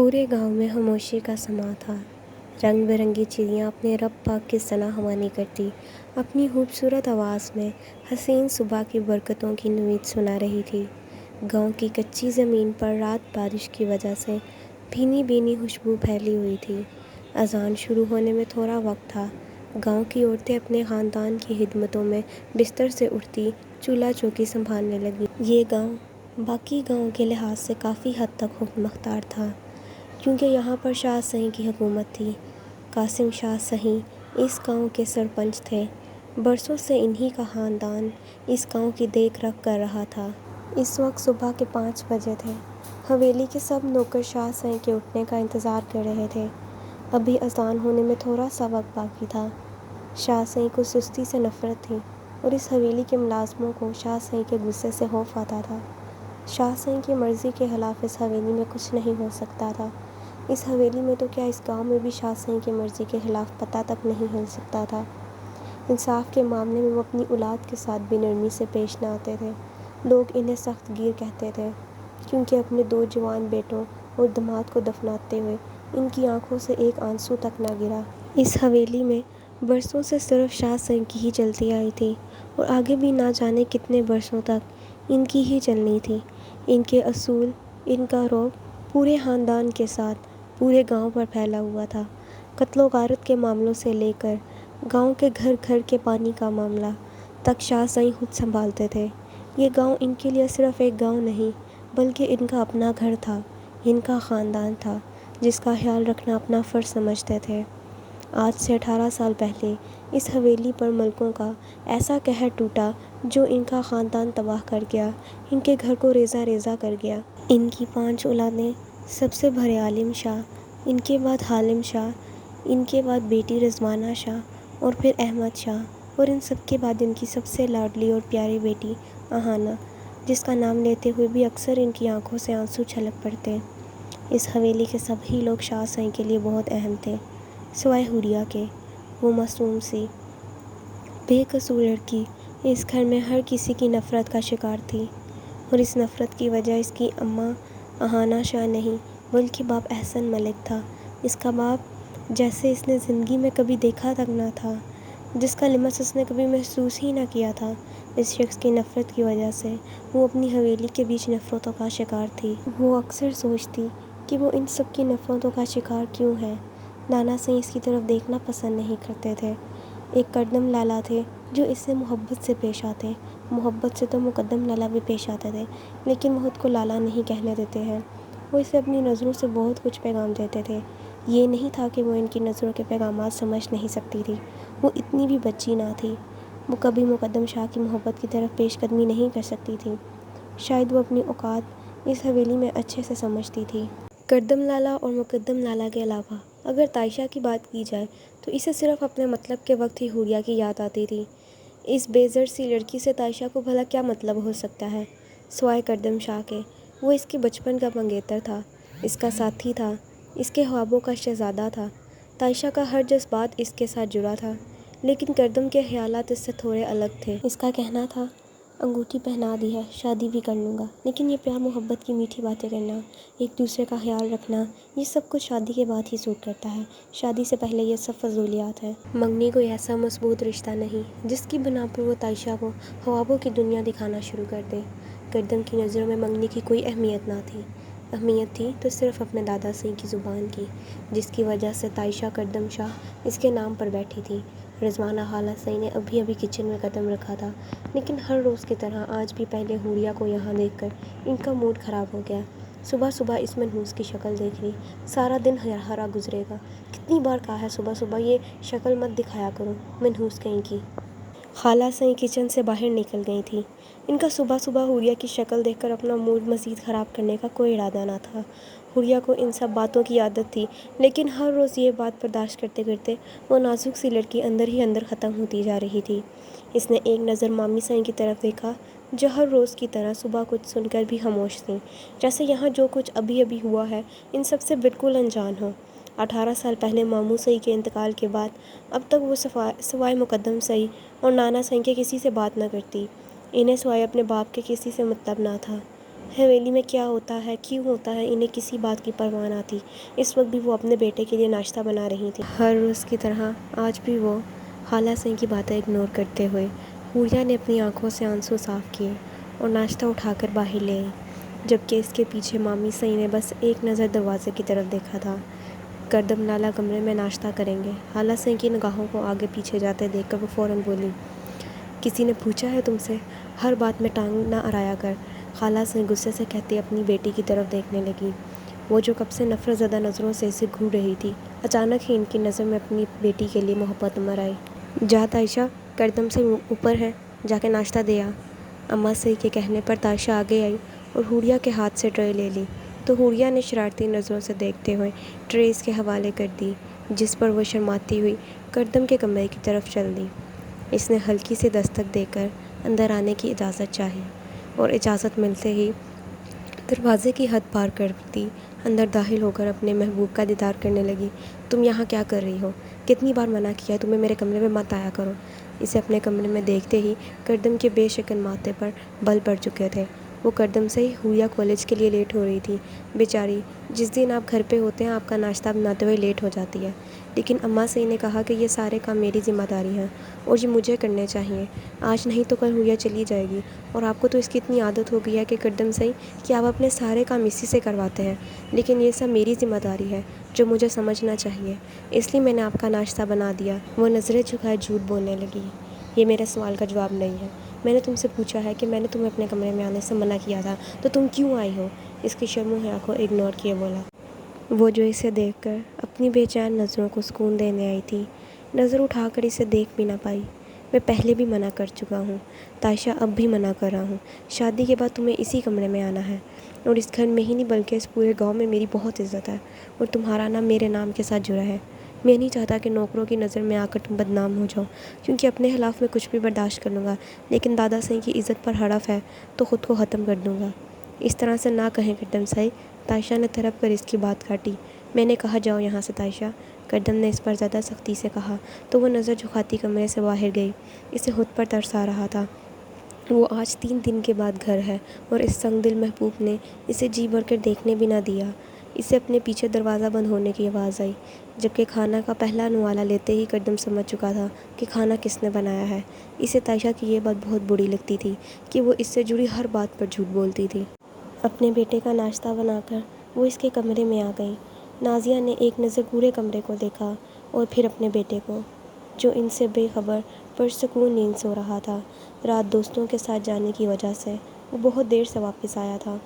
پورے گاؤں میں خاموشی کا سماں تھا۔ رنگ برنگی چڑیاں اپنے رب پاک کی ثنا خوانی کرتی اپنی خوبصورت آواز میں حسین صبح کی برکتوں کی نوید سنا رہی تھی۔ گاؤں کی کچی زمین پر رات بارش کی وجہ سے بھینی بھینی خوشبو پھیلی ہوئی تھی۔ اذان شروع ہونے میں تھوڑا وقت تھا۔ گاؤں کی عورتیں اپنے خاندان کی خدمتوں میں بستر سے اٹھتی چولہا چوکی سنبھالنے لگیں۔ یہ گاؤں باقی گاؤں کے لحاظ سے کافی حد تک خود مختار تھا، کیونکہ یہاں پر شاہ سہیں کی حکومت تھی۔ قاسم شاہ سہیں اس گاؤں کے سرپنچ تھے۔ برسوں سے انہی کا خاندان اس گاؤں کی دیکھ رکھ کر رہا تھا۔ اس وقت صبح کے 5 بجے تھے۔ حویلی کے سب نوکر شاہ سہیں کے اٹھنے کا انتظار کر رہے تھے۔ ابھی اذان ہونے میں تھوڑا سا وقت باقی تھا۔ شاہ سہیں کو سستی سے نفرت تھی اور اس حویلی کے ملازموں کو شاہ سہیں کے غصے سے خوف آتا تھا۔ شاہ سہیں کی مرضی کے خلاف اس حویلی میں کچھ نہیں ہو سکتا تھا۔ اس حویلی میں تو کیا اس گاؤں میں بھی شاہ سہیں کی مرضی کے خلاف پتہ تک نہیں ہل سکتا تھا۔ انصاف کے معاملے میں وہ اپنی اولاد کے ساتھ بھی نرمی سے پیش نہ آتے تھے۔ لوگ انہیں سخت گیر کہتے تھے، کیونکہ اپنے 2 جوان بیٹوں اور داماد کو دفناتے ہوئے ان کی آنکھوں سے ایک آنسو تک نہ گرا۔ اس حویلی میں برسوں سے صرف شاہ سہیں کی ہی چلتی آئی تھی اور آگے بھی نہ جانے کتنے برسوں تک ان کی ہی چلنی تھی۔ ان کے اصول، ان کا رعب پورے خاندان کے ساتھ پورے گاؤں پر پھیلا ہوا تھا۔ قتل و غارت کے معاملوں سے لے کر گاؤں کے گھر گھر کے پانی کا معاملہ تک شاہ سہیں خود سنبھالتے تھے۔ یہ گاؤں ان کے لیے صرف ایک گاؤں نہیں بلکہ ان کا اپنا گھر تھا، ان کا خاندان تھا، جس کا خیال رکھنا اپنا فرض سمجھتے تھے۔ آج سے 18 سال پہلے اس حویلی پر ملکوں کا ایسا قہر ٹوٹا جو ان کا خاندان تباہ کر گیا، ان کے گھر کو ریزہ ریزہ کر گیا۔ ان کی 5 اولادیں، سب سے بڑے عالم شاہ، ان کے بعد حالم شاہ، ان کے بعد بیٹی رضوانہ شاہ اور پھر احمد شاہ، اور ان سب کے بعد ان کی سب سے لاڈلی اور پیاری بیٹی اہانہ، جس کا نام لیتے ہوئے بھی اکثر ان کی آنکھوں سے آنسو چھلک پڑتے۔ اس حویلی کے سبھی لوگ شاہ سہیں کے لیے بہت اہم تھے، سوائے حوریہ کے۔ وہ معصوم سی بے قصور لڑکی اس گھر میں ہر کسی کی نفرت کا شکار تھی، اور اس نفرت کی وجہ اس کی اماں اہانہ شاہ نہیں بلکہ باپ احسن ملک تھا۔ اس کا باپ جسے اس نے زندگی میں کبھی دیکھا تک نہ تھا، جس کا لمس اس نے کبھی محسوس ہی نہ کیا تھا۔ اس شخص کی نفرت کی وجہ سے وہ اپنی حویلی کے بیچ نفرتوں کا شکار تھی۔ وہ اکثر سوچتی کہ وہ ان سب کی نفرتوں کا شکار کیوں ہے۔ نانا سہیں اس کی طرف دیکھنا پسند نہیں کرتے تھے۔ ایک کردم لالا تھے جو اس سے محبت سے پیش آتے۔ محبت سے تو مقدم لالا بھی پیش آتے تھے، لیکن وہ خود کو لالا نہیں کہنے دیتے ہیں۔ وہ اسے اپنی نظروں سے بہت کچھ پیغام دیتے تھے۔ یہ نہیں تھا کہ وہ ان کی نظروں کے پیغامات سمجھ نہیں سکتی تھی، وہ اتنی بھی بچی نہ تھی۔ وہ کبھی مقدم شاہ کی محبت کی طرف پیش قدمی نہیں کر سکتی تھی۔ شاید وہ اپنی اوقات اس حویلی میں اچھے سے سمجھتی تھی۔ کردم لالا اور مقدم لالا کے علاوہ اگر تائشہ کی بات کی جائے تو اسے صرف اپنے مطلب کے وقت ہی حوریہ کی یاد آتی تھی۔ اس بے زر سی لڑکی سے تائشہ کو بھلا کیا مطلب ہو سکتا ہے، سوائے کردم شاہ کے؟ وہ اس کے بچپن کا منگیتر تھا، اس کا ساتھی تھا، اس کے خوابوں کا شہزادہ تھا۔ تائشہ کا ہر جذبات اس کے ساتھ جڑا تھا، لیکن کردم کے خیالات اس سے تھوڑے الگ تھے۔ اس کا کہنا تھا، انگوٹھی پہنا دی ہے، شادی بھی کر لوں گا، لیکن یہ پیار محبت کی میٹھی باتیں کرنا، ایک دوسرے کا خیال رکھنا، یہ سب کچھ شادی کے بعد ہی سوٹ کرتا ہے، شادی سے پہلے یہ سب فضولیات ہے۔ منگنی کوئی ایسا مضبوط رشتہ نہیں جس کی بنا پر وہ تائشہ کو خوابوں کی دنیا دکھانا شروع کر دے۔ کردم کی نظروں میں منگنی کی کوئی اہمیت نہ تھی۔ اہمیت تھی تو صرف اپنے دادا سہیں کی زبان کی، جس کی وجہ سے تائشہ کردم شاہ اس کے نام پر بیٹھی تھی۔ رضوانہ خالہ سہیں نے ابھی ابھی کچن میں قدم رکھا تھا، لیکن ہر روز کی طرح آج بھی پہلے حوریہ کو یہاں دیکھ کر ان کا موڈ خراب ہو گیا۔ صبح صبح اس منحوس کی شکل دیکھ لی، سارا دن ہرا گزرے گا۔ کتنی بار کہا ہے صبح صبح یہ شکل مت دکھایا کرو، منحوس کہیں کی۔ خالہ سہیں کچن سے باہر نکل گئی تھیں۔ ان کا صبح صبح حوریہ کی شکل دیکھ کر اپنا موڈ مزید خراب کرنے کا کوئی ارادہ نہ تھا۔ حوریہ کو ان سب باتوں کی عادت تھی، لیکن ہر روز یہ بات برداشت کرتے کرتے وہ نازک سی لڑکی اندر ہی اندر ختم ہوتی جا رہی تھی۔ اس نے ایک نظر مامی سہیں کی طرف دیکھا، جو ہر روز کی طرح صبح کچھ سن کر بھی خاموش تھیں، جیسے یہاں جو کچھ ابھی ابھی ہوا ہے ان سب سے بالکل انجان ہو۔ 18 سال پہلے ماموں سہیں کے انتقال کے بعد اب تک وہ سوائے مقدم سہیں اور نانا سہیں کے کسی سے بات نہ کرتی۔ انہیں سوائے اپنے باپ کے کسی سے مطلب نہ تھا۔ حویلی میں کیا ہوتا ہے، کیوں ہوتا ہے، انہیں کسی بات کی پرواہ نہ تھی۔ اس وقت بھی وہ اپنے بیٹے کے لیے ناشتہ بنا رہی تھیں۔ ہر روز کی طرح آج بھی وہ خالہ سئی کی باتیں اگنور کرتے ہوئے حوریہ نے اپنی آنکھوں سے آنسو صاف کیے اور ناشتہ اٹھا کر باہر لے آئی، جبکہ اس کے پیچھے مامی سئی نے بس ایک نظر دروازے کی طرف دیکھا تھا۔ کردم لالا کمرے میں ناشتہ کریں گے۔ خالہ سئی کی نگاہوں کو آگے پیچھے جاتے دیکھ کر وہ فوراً بولی، کسی نے پوچھا ہے تم سے؟ ہر بات میں ٹانگ نہ اڑایا کر، خالہ سئی غصے سے کہتی اپنی بیٹی کی طرف دیکھنے لگی، وہ جو کب سے نفرت زدہ نظروں سے اسے گھور رہی تھی۔ اچانک ہی ان کی نظر میں اپنی بیٹی کے لیے محبت امر آئی۔ جا تائشہ، کردم سے اوپر ہے، جا کے ناشتہ دے آ۔ اماں سئی کے کہنے پر تائشہ آگے آئی اور حوریہ کے ہاتھ سے ٹرے لے لی تو حوریہ نے شرارتی نظروں سے دیکھتے ہوئے ٹرے اس کے حوالے کر دی، جس پر وہ شرماتی ہوئی کردم کے کمرے کی طرف چل دی۔ اس نے ہلکی سی دستک دے کر اندر آنے کی اجازت چاہی اور اجازت ملتے ہی دروازے کی حد پار کرتی اندر داخل ہو کر اپنے محبوب کا دیدار کرنے لگی۔ تم یہاں کیا کر رہی ہو؟ کتنی بار منع کیا ہے تمہیں میرے کمرے میں مت آیا کرو۔ اسے اپنے کمرے میں دیکھتے ہی کردم کے بے شکن ماتھے پر بل پڑ چکے تھے۔ وہ کردم سے ہی حوریہ کالج کے لیے لیٹ ہو رہی تھی۔ بیچاری، جس دن آپ گھر پہ ہوتے ہیں آپ کا ناشتہ بناتے ہوئے لیٹ ہو جاتی ہے، لیکن اماں سئی نے کہا کہ یہ سارے کام میری ذمہ داری ہیں اور یہ مجھے کرنے چاہیے۔ آج نہیں تو کل حوریہ چلی جائے گی اور آپ کو تو اس کی اتنی عادت ہو گئی ہے کہ کردم سئی کہ آپ اپنے سارے کام اسی سے کرواتے ہیں، لیکن یہ سب میری ذمہ داری ہے جو مجھے سمجھنا چاہیے، اس لیے میں نے آپ کا ناشتہ بنا دیا۔ وہ نظریں جھکائے جھوٹ بولنے لگی، یہ میرے سوال کا جواب نہیں ہے۔ میں نے تم سے پوچھا ہے کہ میں نے تمہیں اپنے کمرے میں آنے سے منع کیا تھا تو تم کیوں آئی ہو؟ اس کی شرموہی آنکھوں اگنور کیے بولا، وہ جو اسے دیکھ کر اپنی بے چین نظروں کو سکون دینے آئی تھی۔ نظر اٹھا کر اسے دیکھ بھی نہ پائی۔ میں پہلے بھی منع کر چکا ہوں تائشہ، اب بھی منع کر رہا ہوں، شادی کے بعد تمہیں اسی کمرے میں آنا ہے، اور اس گھر میں ہی نہیں بلکہ اس پورے گاؤں میں میری بہت عزت ہے اور تمہارا نام میرے نام کے ساتھ جڑا ہے۔ میں نہیں چاہتا کہ نوکروں کی نظر میں آ کر تم بدنام ہو جاؤ، کیونکہ اپنے خلاف میں کچھ بھی برداشت کر لوں گا، لیکن دادا سئی کی عزت پر ہڑف ہے تو خود کو ختم کر دوں گا۔ اس طرح سے نہ کہیں کردم سئی، تائشہ نے تڑپ کر اس کی بات کاٹی۔ میں نے کہا جاؤ یہاں سے تائشہ، کردم نے اس پر زیادہ سختی سے کہا تو وہ نظر جھکاتی کمرے سے باہر گئی۔ اسے خود پر ترس آ رہا تھا۔ وہ آج 3 دن کے بعد گھر ہے اور اس سنگ دل محبوب نے اسے جی بھر کر دیکھنے بھی نہ دیا۔ اسے اپنے پیچھے دروازہ بند ہونے کی آواز آئی، جبکہ کھانا کا پہلا نوالا لیتے ہی کردم سمجھ چکا تھا کہ کھانا کس نے بنایا ہے۔ اسے تائشہ کی یہ بات بہت بری لگتی تھی کہ وہ اس سے جڑی ہر بات پر جھوٹ بولتی تھی۔ اپنے بیٹے کا ناشتہ بنا کر وہ اس کے کمرے میں آ گئی۔ نازیہ نے ایک نظر پورے کمرے کو دیکھا اور پھر اپنے بیٹے کو، جو ان سے بے خبر پرسکون نیند سو رہا تھا۔ رات دوستوں کے ساتھ جانے کی وجہ سے وہ بہت دیر سے واپس آیا تھا۔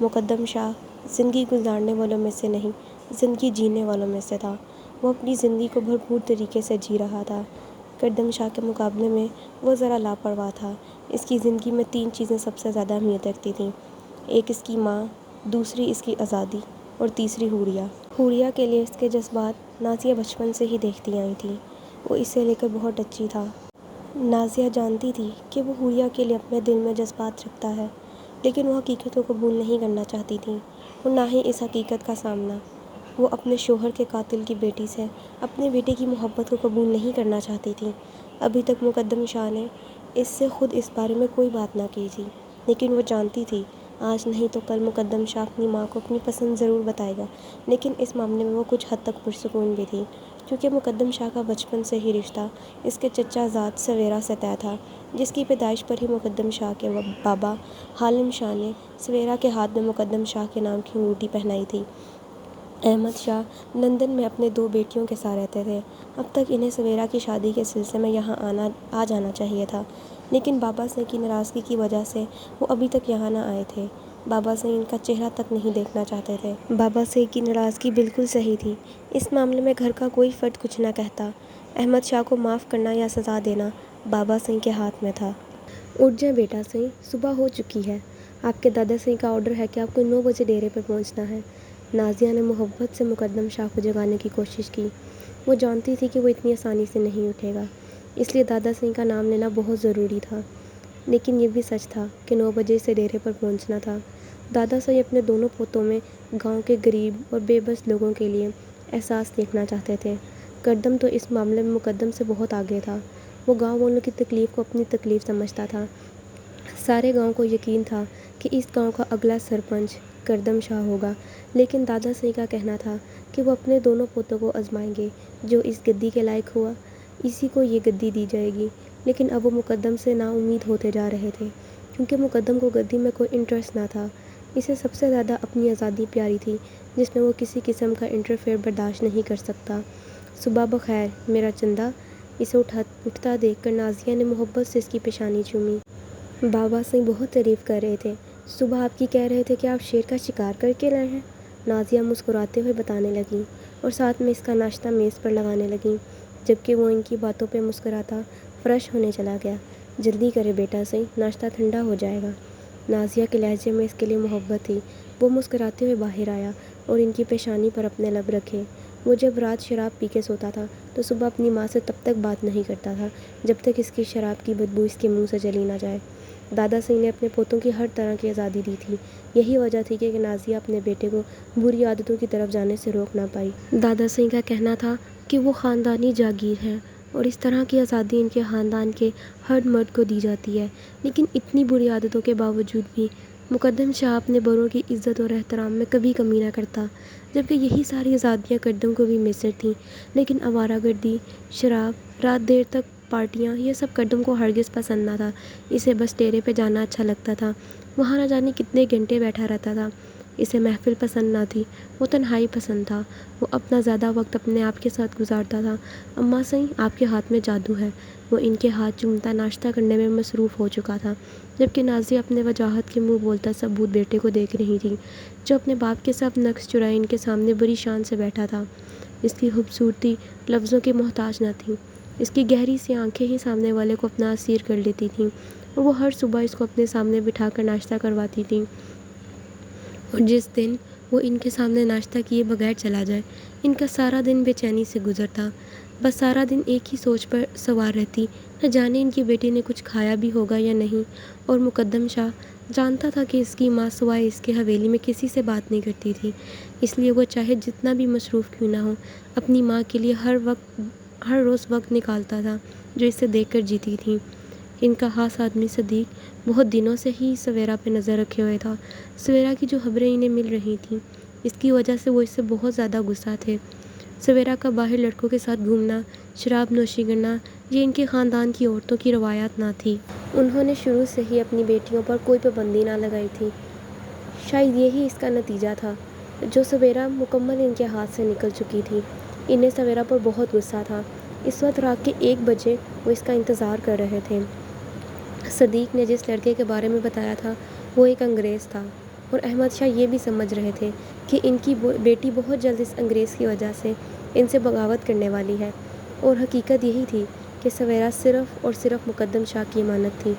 مقدم شاہ زندگی گزارنے والوں میں سے نہیں، زندگی جینے والوں میں سے تھا۔ وہ اپنی زندگی کو بھرپور طریقے سے جی رہا تھا۔ کردم شاہ کے مقابلے میں وہ ذرا لاپرواہ تھا۔ اس کی زندگی میں 3 چیزیں سب سے زیادہ اہمیت رکھتی تھیں، ایک اس کی ماں، دوسری اس کی آزادی اور تیسری حوریہ۔ حوریہ کے لیے اس کے جذبات نازیہ بچپن سے ہی دیکھتی آئی تھی۔ وہ اسے لے کر بہت ٹچی تھا۔ نازیہ جانتی تھی کہ وہ حوریہ کے لیے اپنے دل میں جذبات رکھتا ہے، لیکن وہ حقیقت کو قبول نہیں کرنا چاہتی تھی اور نہ ہی اس حقیقت کا سامنا۔ وہ اپنے شوہر کے قاتل کی بیٹی سے اپنے بیٹے کی محبت کو قبول نہیں کرنا چاہتی تھی۔ ابھی تک مقدم شاہ نے اس سے خود اس بارے میں کوئی بات نہ کی تھی، لیکن وہ جانتی تھی آج نہیں تو کل مقدم شاہ اپنی ماں کو اپنی پسند ضرور بتائے گا۔ لیکن اس معاملے میں وہ کچھ حد تک پرسکون بھی تھی، کیونکہ مقدم شاہ کا بچپن سے ہی رشتہ اس کے چچا زاد سویرا سے طے تھا، جس کی پیدائش پر ہی مقدم شاہ کے بابا حالم شاہ نے سویرا کے ہاتھ میں مقدم شاہ کے نام کی انگوٹھی پہنائی تھی۔ احمد شاہ لندن میں اپنے 2 بیٹیوں کے ساتھ رہتے تھے۔ اب تک انہیں سویرا کی شادی کے سلسلے میں یہاں آ جانا چاہیے تھا، لیکن بابا سئی کی ناراضگی کی وجہ سے وہ ابھی تک یہاں نہ آئے تھے۔ بابا سئی ان کا چہرہ تک نہیں دیکھنا چاہتے تھے۔ بابا سئی کی ناراضگی بالکل صحیح تھی۔ اس معاملے میں گھر کا کوئی فرد کچھ نہ کہتا۔ احمد شاہ کو معاف کرنا یا سزا دینا بابا سئی کے ہاتھ میں تھا۔ اٹھ جائیں بیٹا سئی، صبح ہو چکی ہے۔ آپ کے دادا سئی کا آرڈر ہے کہ آپ کو 9 بجے ڈیرے پر پہنچنا ہے۔ نازیہ نے محبت سے مقدم شاہ کو جگانے کی کوشش کی۔ وہ جانتی تھی کہ وہ اتنی آسانی سے نہیں اٹھے گا، اس لیے دادا سئی کا نام لینا بہت ضروری تھا، لیکن یہ بھی سچ تھا کہ 9 بجے سے ڈیرے پر پہنچنا تھا۔ دادا سئی اپنے دونوں پوتوں میں گاؤں کے غریب اور بے بس لوگوں کے لیے احساس دیکھنا چاہتے تھے۔ کردم تو اس معاملے میں مقدم سے بہت آگے تھا۔ وہ گاؤں والوں کی تکلیف کو اپنی تکلیف سمجھتا تھا۔ سارے گاؤں کو یقین تھا کہ کہ اس گاؤں کا اگلا سرپنچ کردم شاہ ہوگا، لیکن دادا صاحب کا کہنا تھا کہ وہ اپنے دونوں پوتوں کو آزمائیں گے۔ جو اس گدی کے لائق ہوا اسی کو یہ گدی دی جائے گی۔ لیکن اب وہ مقدم سے نا امید ہوتے جا رہے تھے، کیونکہ مقدم کو گدی میں کوئی انٹرسٹ نہ تھا۔ اسے سب سے زیادہ اپنی آزادی پیاری تھی، جس میں وہ کسی قسم کا انٹرفیئر برداشت نہیں کر سکتا۔ صبح بخیر میرا چندہ۔ اسے اٹھتا دیکھ کر نازیہ نے محبت سے اس کی پیشانی چومی۔ بابا صاحب بہت تعریف کر رہے تھے۔ صبح آپ کی کہہ رہے تھے کہ آپ شیر کا شکار کر کے لائے ہیں، نازیہ مسکراتے ہوئے بتانے لگیں، اور ساتھ میں اس کا ناشتہ میز پر لگانے لگیں، جبکہ وہ ان کی باتوں پہ مسکراتا فریش ہونے چلا گیا۔ جلدی کرے بیٹا صاحب، ناشتہ ٹھنڈا ہو جائے گا۔ نازیہ کے لہجے میں اس کے لیے محبت تھی۔ وہ مسکراتے ہوئے باہر آیا اور ان کی پیشانی پر اپنے لب رکھے۔ وہ جب رات شراب پی کے سوتا تھا تو صبح اپنی ماں سے تب تک بات نہیں کرتا تھا جب تک اس کی شراب کی بدبو اس کے منہ سے چلی نہ جائے۔ دادا صاحب نے اپنے پوتوں کی ہر طرح کی آزادی دی تھی۔ یہی وجہ تھی کہ نازیہ اپنے بیٹے کو بری عادتوں کی طرف جانے سے روک نہ پائی۔ دادا صاحب کا کہنا تھا کہ وہ خاندانی جاگیر ہے اور اس طرح کی آزادی ان کے خاندان کے ہر مرد کو دی جاتی ہے، لیکن اتنی بری عادتوں کے باوجود بھی مقدم شاہ اپنے بڑوں کی عزت اور احترام میں کبھی کمی نہ کرتا، جبکہ یہی ساری آزادیاں کردم کو بھی میسر تھیں۔ لیکن آوارہ گردی، شراب، رات دیر تک پارٹیاں، یہ سب کردم کو ہرگز پسند نہ تھا۔ اسے بس ڈیرے پہ جانا اچھا لگتا تھا، وہاں نہ جانے کتنے گھنٹے بیٹھا رہتا تھا۔ اسے محفل پسند نہ تھی، وہ تنہائی پسند تھا۔ وہ اپنا زیادہ وقت اپنے آپ کے ساتھ گزارتا تھا۔ اماں صاحب آپ کے ہاتھ میں جادو ہے۔ وہ ان کے ہاتھ چومتا ناشتہ کرنے میں مصروف ہو چکا تھا، جبکہ نازیہ اپنے وجاہت کے منہ بولتا ثبوت بیٹے کو دیکھ رہی تھی، جو اپنے باپ کے ساتھ نقش چرائے ان کے سامنے بڑی شان سے بیٹھا تھا۔ اس کی خوبصورتی لفظوں کی محتاج نہ تھی، اس کی گہری سی آنکھیں ہی سامنے والے کو اپنا اسیر کر لیتی تھیں، اور وہ ہر صبح اس کو اپنے سامنے بٹھا کر ناشتہ کرواتی تھیں۔ اور جس دن وہ ان کے سامنے ناشتہ کیے بغیر چلا جائے، ان کا سارا دن بے چینی سے گزرتا۔ بس سارا دن ایک ہی سوچ پر سوار رہتی، نہ جانے ان کی بیٹی نے کچھ کھایا بھی ہوگا یا نہیں۔ اور مقدم شاہ جانتا تھا کہ اس کی ماں سوائے اس کے حویلی میں کسی سے بات نہیں کرتی تھی، اس لیے وہ چاہے جتنا بھی مصروف کیوں نہ ہو، اپنی ماں کے لیے ہر روز وقت نکالتا تھا، جو اسے دیکھ کر جیتی تھی۔ ان کا خاص آدمی صدیق بہت دنوں سے ہی سویرا پہ نظر رکھے ہوئے تھا۔ سویرا کی جو خبریں انہیں مل رہی تھیں، اس کی وجہ سے وہ اس سے بہت زیادہ غصہ تھے۔ سویرا کا باہر لڑکوں کے ساتھ گھومنا، شراب نوشی کرنا، یہ ان کے خاندان کی عورتوں کی روایات نہ تھی۔ انہوں نے شروع سے ہی اپنی بیٹیوں پر کوئی پابندی نہ لگائی تھی۔ شاید یہی اس کا نتیجہ تھا، جو سویرا مکمل ان کے ہاتھ سے نکل چکی تھی۔ انہیں سویرا پر بہت غصہ تھا۔ اس وقت رات کے 1 بجے وہ اس کا انتظار کر رہے تھے۔ صدیق نے جس لڑکے کے بارے میں بتایا تھا وہ ایک انگریز تھا، اور احمد شاہ یہ بھی سمجھ رہے تھے کہ ان کی بیٹی بہت جلد اس انگریز کی وجہ سے ان سے بغاوت کرنے والی ہے۔ اور حقیقت یہی تھی کہ سویرا صرف اور صرف مقدم شاہ کی امانت تھی۔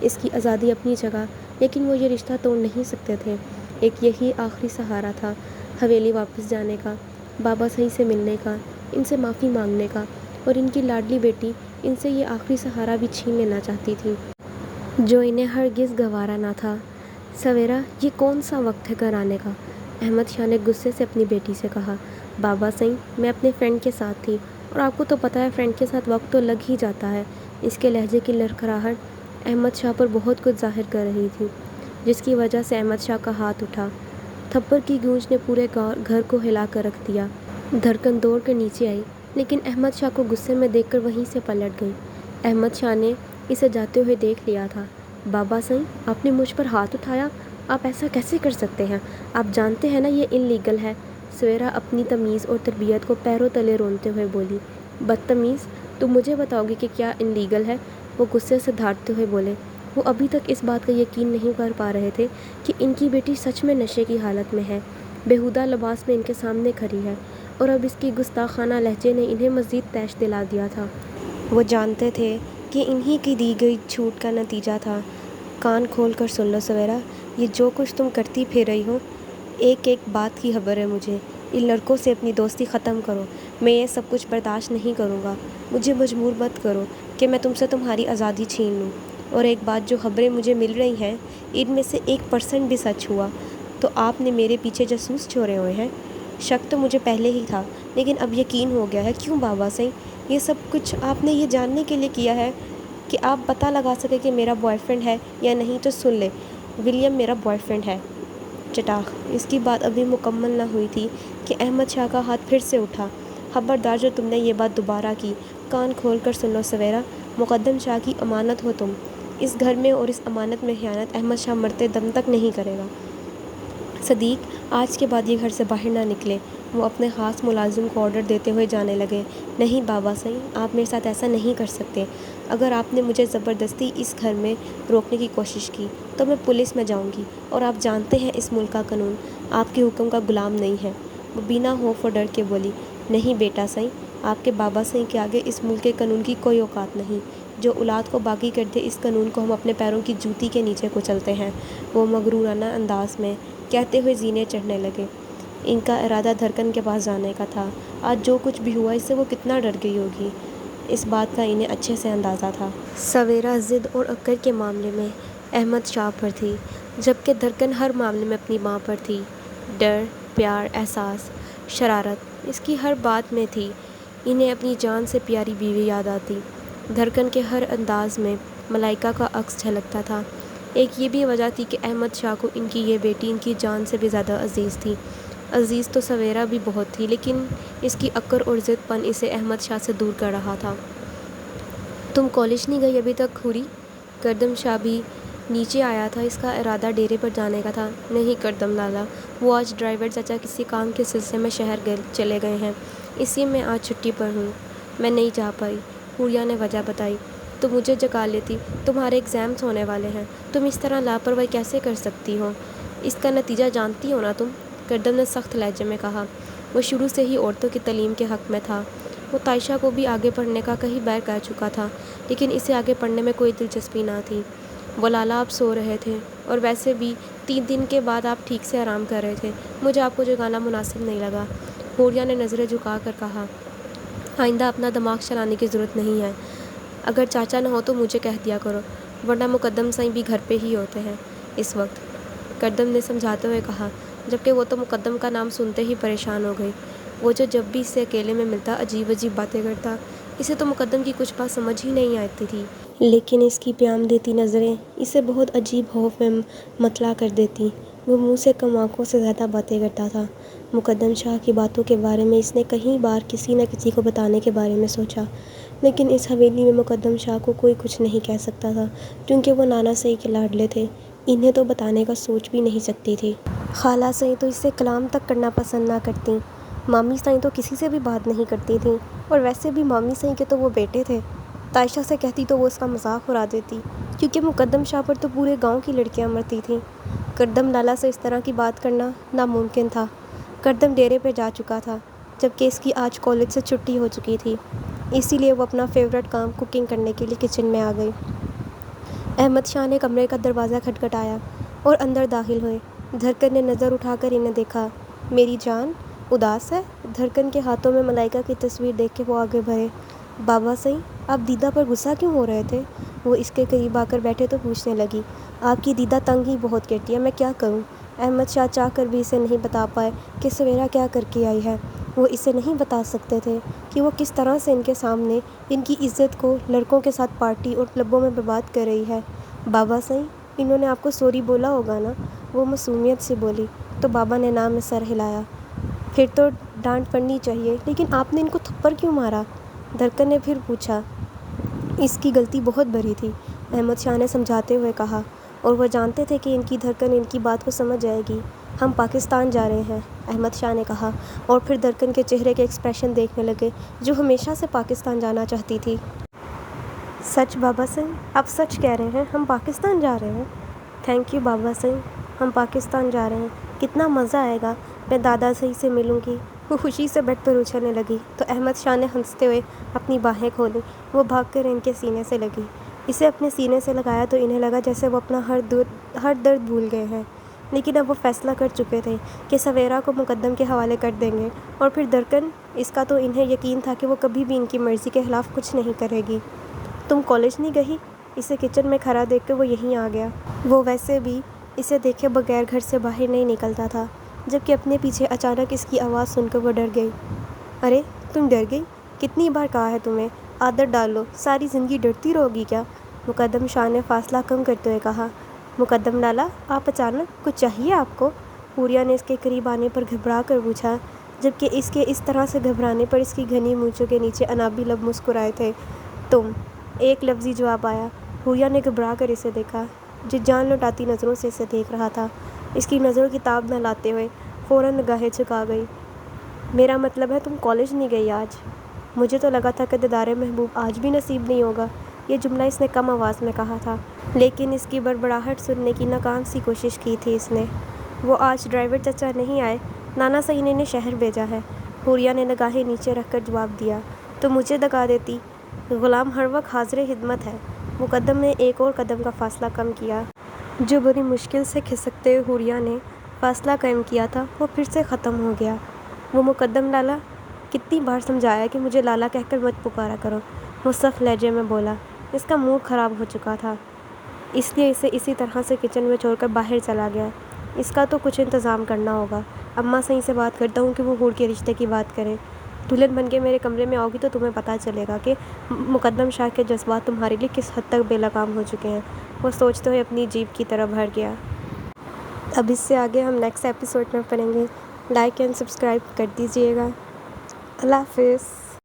اس کی آزادی اپنی جگہ، لیکن وہ یہ رشتہ توڑ نہیں سکتے تھے۔ ایک یہی آخری سہارا تھا، حویلی واپس جانے کا، بابا صاحب سے ملنے کا، ان سے معافی مانگنے کا، اور ان کی لاڈلی بیٹی ان سے یہ آخری سہارا بھی چھین لینا چاہتی تھی، جو انہیں ہرگز گوارا نہ تھا۔ سویرا یہ کون سا وقت ہے گھر آنے کا؟ احمد شاہ نے غصے سے اپنی بیٹی سے کہا۔ بابا صاحب میں اپنے فرینڈ کے ساتھ تھی، اور آپ کو تو پتہ ہے فرینڈ کے ساتھ وقت تو لگ ہی جاتا ہے۔ اس کے لہجے کی لڑکھڑاہٹ احمد شاہ پر بہت کچھ ظاہر کر رہی تھی، جس کی وجہ سے احمد شاہ کا ہاتھ اٹھا۔ تھپڑ کی گونج نے پورے گھر کو ہلا کر رکھ دیا۔ دھڑکن دوڑ کر نیچے آئی، لیکن احمد شاہ کو غصے میں دیکھ کر وہیں سے پلٹ گئی۔ احمد شاہ نے اسے جاتے ہوئے دیکھ لیا تھا۔ بابا صاحب آپ نے مجھ پر ہاتھ اٹھایا، آپ ایسا کیسے کر سکتے ہیں؟ آپ جانتے ہیں نا یہ ان لیگل ہے۔ سویرا اپنی تمیز اور تربیت کو پیروں تلے رونتے ہوئے بولی۔ بدتمیز، تم مجھے بتاؤ گی کہ کیا ان لیگل ہے؟ وہ غصے سے دھاڑتے ہوئے بولے۔ وہ ابھی تک اس بات کا یقین نہیں کر پا رہے تھے کہ ان کی بیٹی سچ میں نشے کی حالت میں ہے، بیہودہ لباس میں ان کے سامنے کھڑی ہے، اور اب اس کی گستاخانہ لہجے نے انہیں مزید طیش دلا دیا تھا۔ وہ جانتے تھے کہ انہی کی دی گئی چھوٹ کا نتیجہ تھا۔ کان کھول کر سن لو سویرا، یہ جو کچھ تم کرتی پھر رہی ہو، ایک ایک بات کی خبر ہے مجھے۔ ان لڑکوں سے اپنی دوستی ختم کرو، میں یہ سب کچھ برداشت نہیں کروں گا۔ مجھے مجبور مت کرو کہ میں تم سے تمہاری آزادی چھین لوں۔ اور ایک بات، جو خبریں مجھے مل رہی ہیں ان میں سے 1% بھی سچ ہوا تو آپ نے میرے پیچھے جاسوس چھوڑے ہوئے ہیں۔ شک تو مجھے پہلے ہی تھا، لیکن اب یقین ہو گیا ہے۔ کیوں بابا صاحب؟ یہ سب کچھ آپ نے یہ جاننے کے لیے کیا ہے کہ آپ پتہ لگا سکے کہ میرا بوائے فرینڈ ہے یا نہیں؟ تو سن لے، ولیم میرا بوائے فرینڈ ہے۔ چٹاخ۔ اس کی بات ابھی مکمل نہ ہوئی تھی کہ احمد شاہ کا ہاتھ پھر سے اٹھا۔ خبردار جو تم نے یہ بات دوبارہ کی، کان کھول کر سن لو سویرا، مقدم شاہ کی امانت ہو تم۔ اس گھر میں اور اس امانت میں خیانت احمد شاہ مرتے دم تک نہیں کرے گا۔ صدیق آج کے بعد یہ گھر سے باہر نہ نکلے۔ وہ اپنے خاص ملازم کو آرڈر دیتے ہوئے جانے لگے۔ نہیں بابا سائیں، آپ میرے ساتھ ایسا نہیں کر سکتے۔ اگر آپ نے مجھے زبردستی اس گھر میں روکنے کی کوشش کی تو میں پولیس میں جاؤں گی، اور آپ جانتے ہیں اس ملک کا قانون آپ کے حکم کا غلام نہیں ہے۔ وہ بنا خوف و ڈر کے بولی، نہیں بیٹا سائیں، آپ کے بابا سائیں کے آگے اس ملک کے قانون کی کوئی اوقات نہیں۔ جو اولاد کو باغی کر دے، اس قانون کو ہم اپنے پیروں کی جوتی کے نیچے کچلتے ہیں۔ وہ مغرورانہ انداز میں کہتے ہوئے زینے چڑھنے لگے۔ ان کا ارادہ دھڑکن کے پاس جانے کا تھا۔ آج جو کچھ بھی ہوا، اس سے وہ کتنا ڈر گئی ہوگی، اس بات کا انہیں اچھے سے اندازہ تھا۔ سویرا ضد اور اکڑ کے معاملے میں احمد شاہ پر تھی، جبکہ دھڑکن ہر معاملے میں اپنی ماں پر تھی۔ ڈر، پیار، احساس، شرارت اس کی ہر بات میں تھی۔ انہیں اپنی جان سے پیاری بیوی یاد آتی۔ دھڑکن کے ہر انداز میں ملائکہ کا عکس جھلکتا تھا۔ ایک یہ بھی وجہ تھی کہ احمد شاہ کو ان کی یہ بیٹی ان کی جان سے بھی زیادہ عزیز تھی۔ عزیز تو سویرا بھی بہت تھی، لیکن اس کی اکڑ اور ضد پن اسے احمد شاہ سے دور کر رہا تھا۔ تم کالج نہیں گئی ابھی تک حوری؟ کردم شاہ بھی نیچے آیا تھا۔ اس کا ارادہ ڈیرے پر جانے کا تھا۔ نہیں کردم لالا، وہ آج ڈرائیور چچا کسی کام کے سلسلے میں شہر چلے گئے ہیں، اس لیے میں آج چھٹی پر ہوں، میں نہیں جا پائی۔ حوریہ نے وجہ بتائی۔ تو مجھے جگا لیتی، تمہارے ایگزامز ہونے والے ہیں، تم اس طرح لاپرواہی کیسے کر سکتی ہو؟ اس کا نتیجہ جانتی ہو نا تم؟ کردم نے سخت لہجے میں کہا۔ وہ شروع سے ہی عورتوں کی تعلیم کے حق میں تھا۔ وہ تائشہ کو بھی آگے پڑھنے کا کئی بار کہہ چکا تھا، لیکن اسے آگے پڑھنے میں کوئی دلچسپی نہ تھی۔ وہ لالا آپ سو رہے تھے، اور ویسے بھی 3 دن کے بعد آپ ٹھیک سے آرام کر رہے تھے، مجھے آپ کو جگانا مناسب نہیں لگا۔ حوریہ نے نظریں جھکا کر کہا، آئندہ اپنا دماغ چلانے کی ضرورت نہیں ہے۔ اگر چاچا نہ ہو تو مجھے کہہ دیا کرو، ورنہ مقدم سائیں بھی گھر پہ ہی ہوتے ہیں اس وقت، کردم نے سمجھاتے ہوئے کہا، جبکہ وہ تو مقدم کا نام سنتے ہی پریشان ہو گئی۔ وہ جو جب بھی اس سے اکیلے میں ملتا عجیب عجیب باتیں کرتا، اسے تو مقدم کی کچھ بات سمجھ ہی نہیں آتی تھی، لیکن اس کی پیام دیتی نظریں اسے بہت عجیب خوف میں مطلع کر دیتی۔ وہ منہ سے کم آنکھوں سے زیادہ باتیں کرتا تھا۔ مقدم شاہ کی باتوں کے بارے میں اس نے کئی بار کسی نہ کسی کو بتانے کے بارے میں سوچا، لیکن اس حویلی میں مقدم شاہ کو کوئی کچھ نہیں کہہ سکتا تھا، کیونکہ وہ نانا سئی کے لاڈلے تھے۔ انہیں تو بتانے کا سوچ بھی نہیں سکتی تھی۔ خالہ سئی تو اس سے کلام تک کرنا پسند نہ کرتیں۔ مامی سائیں تو کسی سے بھی بات نہیں کرتی تھیں، اور ویسے بھی مامی سائیں کے تو وہ بیٹے تھے۔ تائشہ سے کہتی تو وہ اس کا مذاق اڑا دیتی، کیونکہ مقدم شاہ پر تو پورے گاؤں کی لڑکیاں مرتی تھیں۔ کردم لالا سے اس طرح کی بات کرنا ناممکن تھا۔ کردم ڈیرے پہ جا چکا تھا، جبکہ اس کی آج کالج سے چھٹی ہو چکی تھی، اسی لیے وہ اپنا فیورٹ کام کوکنگ کرنے کے لیے کچن میں آ گئی۔ احمد شاہ نے کمرے کا دروازہ کھٹکھٹایا اور اندر داخل ہوئے۔ دھڑکن نے نظر اٹھا کر انہیں دیکھا۔ میری جان اداس ہے؟ دھڑکن کے ہاتھوں میں ملائکہ کی تصویر دیکھ کے وہ آگے بڑھے۔ بابا سائیں، آپ دیدہ پر غصہ کیوں ہو رہے تھے؟ وہ اس کے قریب آ کر بیٹھے تو پوچھنے لگی۔ آپ کی دیدہ تنگ ہی بہت کرتی ہے، میں کیا کروں؟ احمد شاہ چاہ کر بھی اسے نہیں بتا پائے کہ سویرا کیا کر کے آئی ہے۔ وہ اسے نہیں بتا سکتے تھے کہ وہ کس طرح سے ان کے سامنے ان کی عزت کو لڑکوں کے ساتھ پارٹی اور کلبوں میں برباد کر رہی ہے۔ بابا سائیں، انہوں نے آپ کو سوری بولا ہوگا نا؟ وہ معصومیت سے بولی تو بابا نے نام میں سر ہلایا۔ پھر تو ڈانٹ پڑنی چاہیے، لیکن آپ نے ان کو تھپڑ کیوں مارا؟ دھڑکن نے پھر پوچھا۔ اس کی غلطی بہت بڑی تھی، احمد شاہ نے سمجھاتے ہوئے کہا، اور وہ جانتے تھے کہ ان کی دھڑکن ان کی بات کو سمجھ جائے گی۔ ہم پاکستان جا رہے ہیں، احمد شاہ نے کہا، اور پھر دھڑکن کے چہرے کے ایکسپریشن دیکھنے لگے، جو ہمیشہ سے پاکستان جانا چاہتی تھی۔ سچ بابا سائیں، آپ سچ کہہ رہے ہیں؟ ہم پاکستان جا رہے ہیں؟ تھینک یو بابا سائیں، ہم پاکستان جا رہے ہیں، کتنا مزہ آئے گا، میں دادا سائیں سے ملوں گی۔ وہ خوشی سے بیڈ پر اچھلنے لگی تو احمد شاہ نے ہنستے ہوئے اپنی باہیں کھولیں۔ وہ بھاگ کر ان کے سینے سے لگی۔ اسے اپنے سینے سے لگایا تو انہیں لگا جیسے وہ اپنا ہر درد بھول گئے ہیں، لیکن اب وہ فیصلہ کر چکے تھے کہ سویرا کو مقدم کے حوالے کر دیں گے، اور پھر دھڑکن، اس کا تو انہیں یقین تھا کہ وہ کبھی بھی ان کی مرضی کے خلاف کچھ نہیں کرے گی۔ تم کالج نہیں گئی؟ اسے کچن میں کھڑا دیکھ کر وہ یہیں آ گیا۔ وہ ویسے بھی اسے دیکھے بغیر گھر سے باہر نہیں نکلتا تھا، جبکہ اپنے پیچھے اچانک اس کی آواز سن کر وہ ڈر گئی۔ ارے تم ڈر گئی؟ کتنی بار کہا ہے تمہیں، عادت ڈال لو، ساری زندگی ڈرتی رہو گی کیا؟ مقدم شاہ نے فاصلہ کم کرتے ہوئے کہا۔ مقدم لالا، آپ اچانک کچھ چاہیے آپ کو؟ حوریہ نے اس کے قریب آنے پر گھبرا کر پوچھا، جبکہ اس کے اس طرح سے گھبرانے پر اس کی گھنی مونچھوں کے نیچے انابی لب مسکرائے تھے۔ تم؟ ایک لفظی جواب آیا۔ حوریہ نے گھبرا کر اسے دیکھا، جو جان لوٹاتی نظروں سے اسے دیکھ رہا تھا۔ اس کی نظروں کی تاب نہ لاتے ہوئے فوراً نگاہیں جھکا گئی۔ میرا مطلب ہے تم کالج نہیں گئی آج؟ مجھے تو لگا تھا کہ دیدار محبوب آج بھی نصیب نہیں ہوگا۔ یہ جملہ اس نے کم آواز میں کہا تھا، لیکن اس کی بڑبڑاہٹ سننے کی ناکام سی کوشش کی تھی اس نے۔ وہ آج ڈرائیور چچا نہیں آئے، نانا صاحب نے انہیں شہر بھیجا ہے۔ حوریہ نے نگاہیں نیچے رکھ کر جواب دیا۔ تو مجھے دگا دیتی، غلام ہر وقت حاضر خدمت ہے۔ مقدم نے ایک اور قدم کا فاصلہ کم کیا۔ جو بڑی مشکل سے کھسکتے ہوئے حوریہ نے فاصلہ قائم کیا تھا، وہ پھر سے ختم ہو گیا۔ وہ مقدم لالا، کتنی بار سمجھایا کہ مجھے لالا کہہ کر مت پکارا کرو، وہ سخت لہجے میں بولا۔ اس کا موڈ خراب ہو چکا تھا، اس لیے اسے اسی طرح سے کچن میں چھوڑ کر باہر چلا گیا۔ اس کا تو کچھ انتظام کرنا ہوگا۔ اماں صحیح سے بات کرتا ہوں کہ وہ حور کے رشتے کی بات کریں۔ دلہن بن کے میرے کمرے میں آؤ گی تو تمہیں پتہ چلے گا کہ مقدم شاہ کے جذبات تمہارے لیے کس حد تک بے لگام ہو چکے ہیں، وہ سوچتے ہوئے اپنی جیب کی طرف بڑھ گیا۔ اب اس سے آگے ہم نیکسٹ ایپیسوڈ میں پڑھیں گے۔ لائک اینڈ سبسکرائب کر دیجیے گا۔ اللہ حافظ۔